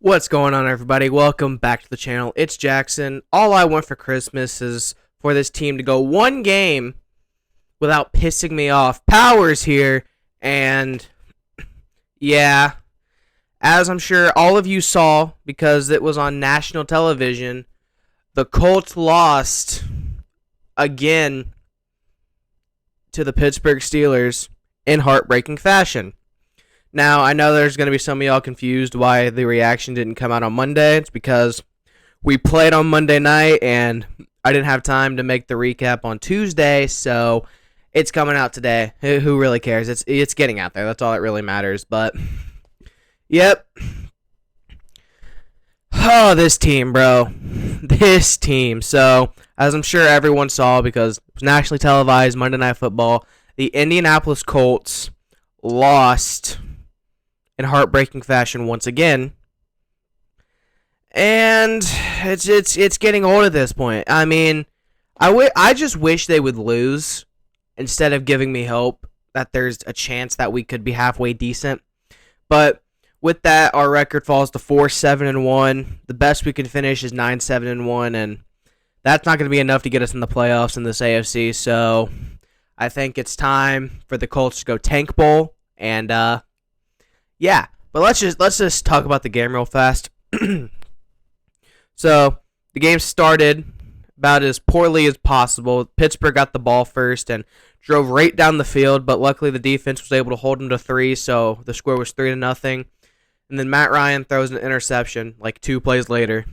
What's going on, everybody? Welcome back to the channel. It's Jackson. All I want for Christmas is for this team to go one game without pissing me off. Power's here, and yeah, as I'm sure all of you saw because it was on national television, the Colts lost again to the Pittsburgh Steelers in heartbreaking fashion. Now, I know there's going to be some of y'all confused why the reaction didn't come out on Monday. It's because we played on Monday night, and I didn't have time to make the recap on Tuesday, so it's coming out today. Who really cares? It's getting out there. That's all that really matters. But, yep. Oh, this team, bro. This team. So, as I'm sure everyone saw, because it was nationally televised Monday Night Football, the Indianapolis Colts lost in heartbreaking fashion once again, and it's getting old at this point. I mean, I just wish they would lose instead of giving me hope that there's a chance that we could be halfway decent. But with that, our record falls to 4-7-1. The best we can finish is 9-7-1, and that's not going to be enough to get us in the playoffs in this AFC. So I think it's time for the Colts to go tank bowl, and yeah, but let's just talk about the game real fast. So, the game started about as poorly as possible. Pittsburgh got the ball first and drove right down the field, but luckily the defense was able to hold them to 3, so the score was 3-0. And then Matt Ryan throws an interception like 2 plays later.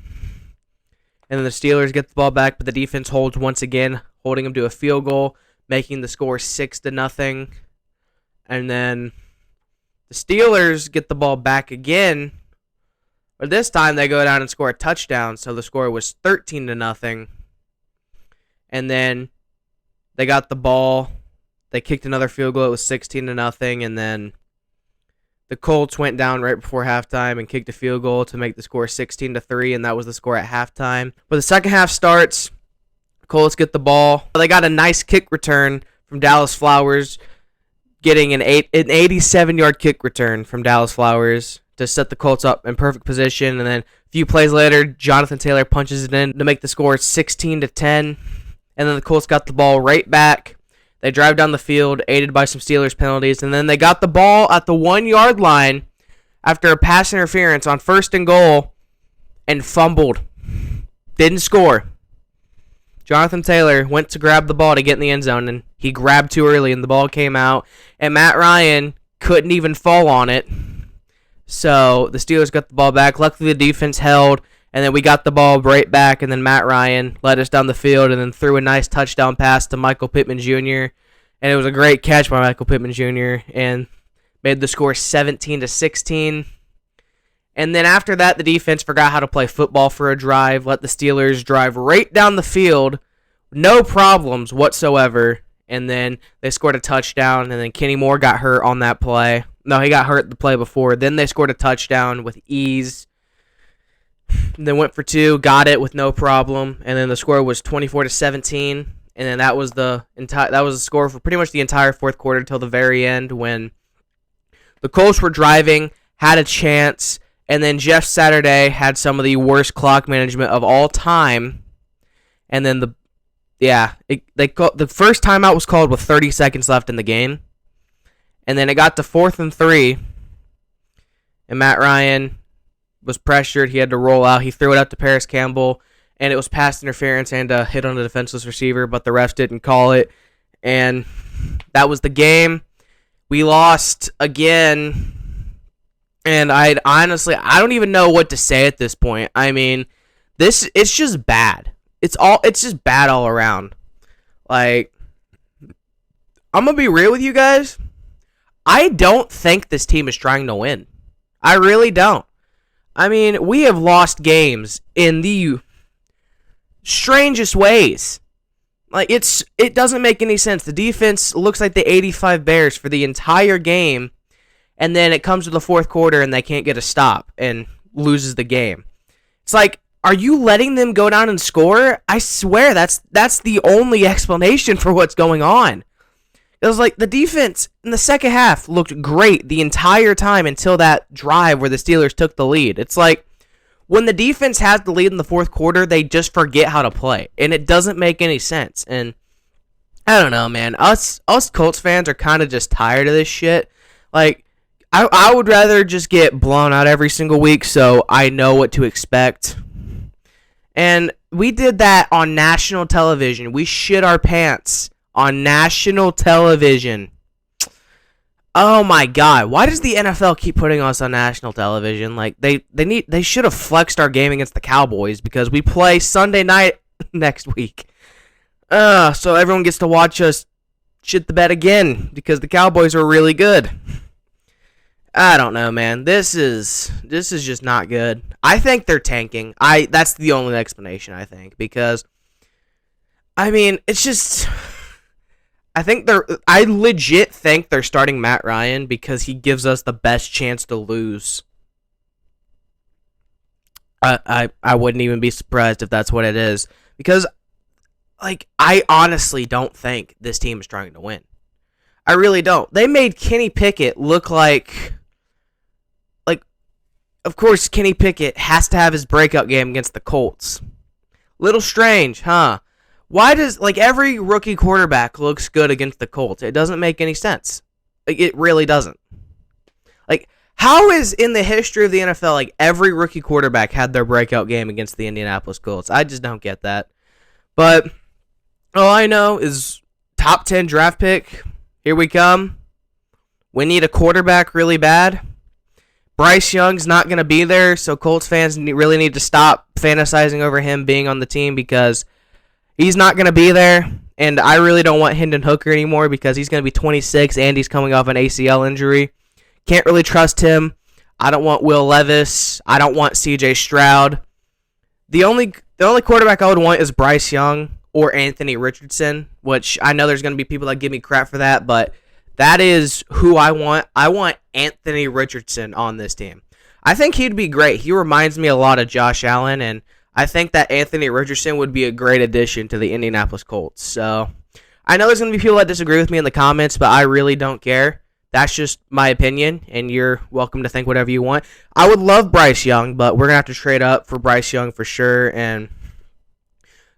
And then the Steelers get the ball back, but the defense holds once again, holding them to a field goal, making the score 6-0. And then the Steelers get the ball back again, but this time they go down and score a touchdown, so the score was 13-0. And then they got the ball, they kicked another field goal, it was 16-0, and then the Colts went down right before halftime and kicked a field goal to make the score 16-3, and that was the score at halftime. But the second half starts, the Colts get the ball. They got a nice kick return from Dallas Flowers, getting an 87-yard kick return from Dallas Flowers to set the Colts up in perfect position. And then a few plays later, Jonathan Taylor punches it in to make the score 16-10. And then the Colts got the ball right back. They drive down the field, aided by some Steelers penalties. And then they got the ball at the 1-yard line after a pass interference on 1st and goal and fumbled. Didn't score. Jonathan Taylor went to grab the ball to get in the end zone, and he grabbed too early, and the ball came out. And Matt Ryan couldn't even fall on it. So the Steelers got the ball back. Luckily, the defense held, and then we got the ball right back, and then Matt Ryan led us down the field and then threw a nice touchdown pass to Michael Pittman Jr., and it was a great catch by Michael Pittman Jr., and made the score 17-16. And then after that, the defense forgot how to play football for a drive, let the Steelers drive right down the field, no problems whatsoever, and then they scored a touchdown, and then Kenny Moore got hurt on that play. No, he got hurt the play before. Then they scored a touchdown with ease. Then went for 2, got it with no problem, and then the score was 24-17, and then that was the score for pretty much the entire fourth quarter until the very end when the Colts were driving, had a chance, and then Jeff Saturday had some of the worst clock management of all time. And then the first timeout was called with 30 seconds left in the game. And then it got to 4th and 3. And Matt Ryan was pressured. He had to roll out. He threw it up to Paris Campbell. And it was pass interference and a hit on a defenseless receiver, but the refs didn't call it. And that was the game. We lost again. And I don't even know what to say at this point. I mean, it's just bad. It's just bad all around. Like, I'm gonna be real with you guys. I don't think this team is trying to win. I really don't. I mean, we have lost games in the strangest ways. Like, it doesn't make any sense. The defense looks like the 85 Bears for the entire game. And then it comes to the fourth quarter and they can't get a stop and loses the game. It's like, are you letting them go down and score? I swear that's the only explanation for what's going on. It was like the defense in the second half looked great the entire time until that drive where the Steelers took the lead. It's like, when the defense has the lead in the fourth quarter, they just forget how to play, and it doesn't make any sense. And I don't know, man. Us Colts fans are kind of just tired of this shit. Like, I would rather just get blown out every single week so I know what to expect. And we did that on national television. We shit our pants on national television. Oh my god, why does the NFL keep putting us on national television? Like, they should have flexed our game against the Cowboys because we play Sunday night next week. So everyone gets to watch us shit the bed again because the Cowboys are really good. I don't know, man. This is just not good. I think they're tanking. That's the only explanation, I think, because I mean, it's just I legit think they're starting Matt Ryan because he gives us the best chance to lose. I wouldn't even be surprised if that's what it is, because like, I honestly don't think this team is trying to win. I really don't. They made Kenny Pickett look like, of course, Kenny Pickett has to have his breakout game against the Colts. Little strange, huh? Why does, every rookie quarterback looks good against the Colts? It doesn't make any sense. It really doesn't. How is, in the history of the NFL, every rookie quarterback had their breakout game against the Indianapolis Colts? I just don't get that. But all I know is top 10 draft pick. Here we come. We need a quarterback really bad. Bryce Young's not going to be there, so Colts fans really need to stop fantasizing over him being on the team because he's not going to be there, and I really don't want Hendon Hooker anymore because he's going to be 26 and he's coming off an ACL injury. Can't really trust him. I don't want Will Levis. I don't want CJ Stroud. The only quarterback I would want is Bryce Young or Anthony Richardson, which I know there's going to be people that give me crap for that, but that is who I want. I want Anthony Richardson on this team. I think he'd be great. He reminds me a lot of Josh Allen, and I think that Anthony Richardson would be a great addition to the Indianapolis Colts. So I know there's going to be people that disagree with me in the comments, but I really don't care. That's just my opinion, and you're welcome to think whatever you want. I would love Bryce Young, but we're going to have to trade up for Bryce Young for sure, and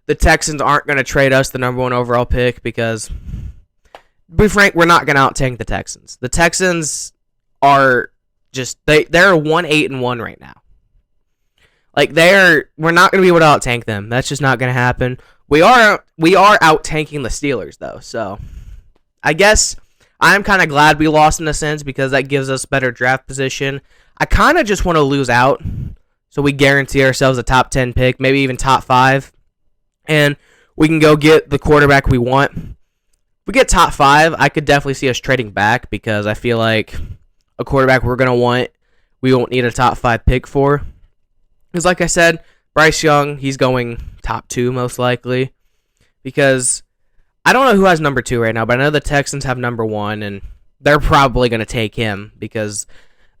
the Texans aren't going to trade us the number 1 overall pick because, to be frank, we're not going to out-tank the Texans. The Texans are just, they're 1-8-1 right now. We're not going to be able to out-tank them. That's just not going to happen. We are out-tanking the Steelers, though, so I guess I'm kind of glad we lost in a sense because that gives us better draft position. I kind of just want to lose out so we guarantee ourselves a top 10 pick, maybe even top 5, and we can go get the quarterback we want. If we get top 5, I could definitely see us trading back because I feel like a quarterback we're going to want, we won't need a top 5 pick for. Because like I said, Bryce Young, he's going top 2 most likely. Because I don't know who has number 2 right now, but I know the Texans have number 1, and they're probably going to take him because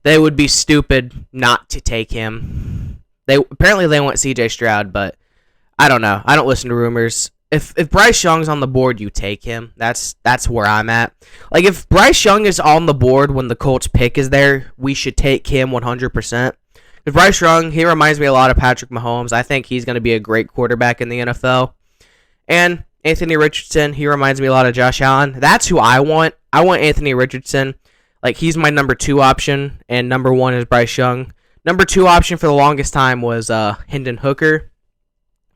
they would be stupid not to take him. Apparently they want CJ Stroud, but I don't know. I don't listen to rumors. If Bryce Young's on the board, you take him. That's where I'm at. If Bryce Young is on the board when the Colts pick is there, we should take him 100%. Because Bryce Young, he reminds me a lot of Patrick Mahomes. I think he's going to be a great quarterback in the NFL. And Anthony Richardson, he reminds me a lot of Josh Allen. That's who I want. I want Anthony Richardson. He's my number 2 option, and number 1 is Bryce Young. Number 2 option for the longest time was Hendon Hooker.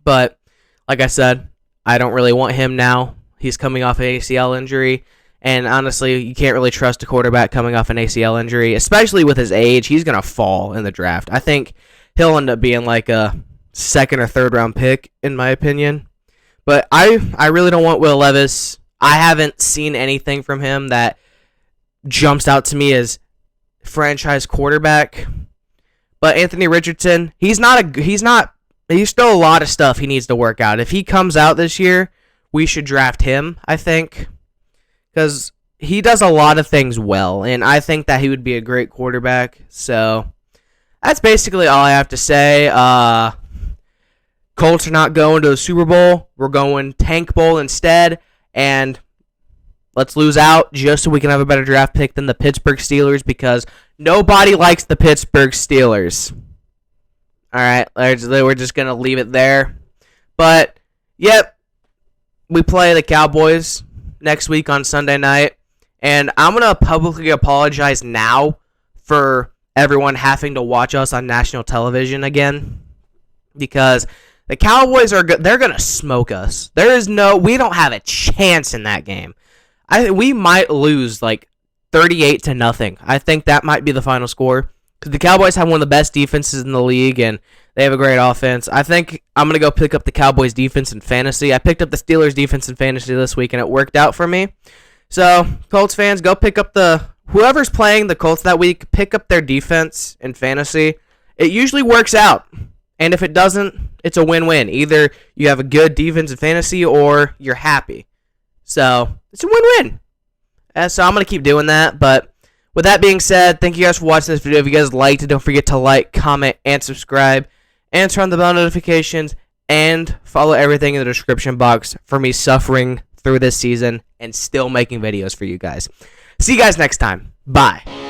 But, like I said, I don't really want him now. He's coming off an ACL injury. And honestly, you can't really trust a quarterback coming off an ACL injury, especially with his age. He's going to fall in the draft. I think he'll end up being a 2nd or 3rd round pick, in my opinion. But I really don't want Will Levis. I haven't seen anything from him that jumps out to me as franchise quarterback. But Anthony Richardson, he's still a lot of stuff he needs to work out. If he comes out this year, we should draft him, I think. Because he does a lot of things well, and I think that he would be a great quarterback. So that's basically all I have to say. Colts are not going to the Super Bowl. We're going Tank Bowl instead, and let's lose out just so we can have a better draft pick than the Pittsburgh Steelers because nobody likes the Pittsburgh Steelers. All right, we're just going to leave it there. But, yep, we play the Cowboys next week on Sunday night. And I'm going to publicly apologize now for everyone having to watch us on national television again. Because the Cowboys they're going to smoke us. We don't have a chance in that game. We might lose like 38-0. I think that might be the final score. Because the Cowboys have one of the best defenses in the league, and they have a great offense. I think I'm going to go pick up the Cowboys defense in fantasy. I picked up the Steelers defense in fantasy this week, and it worked out for me. So, Colts fans, go pick up whoever's playing the Colts that week, pick up their defense in fantasy. It usually works out. And if it doesn't, it's a win-win. Either you have a good defense in fantasy or you're happy. So, it's a win-win. So, I'm going to keep doing that. But with that being said, thank you guys for watching this video. If you guys liked it, don't forget to like, comment, and subscribe. And turn on the bell notifications. And follow everything in the description box for me suffering through this season and still making videos for you guys. See you guys next time. Bye.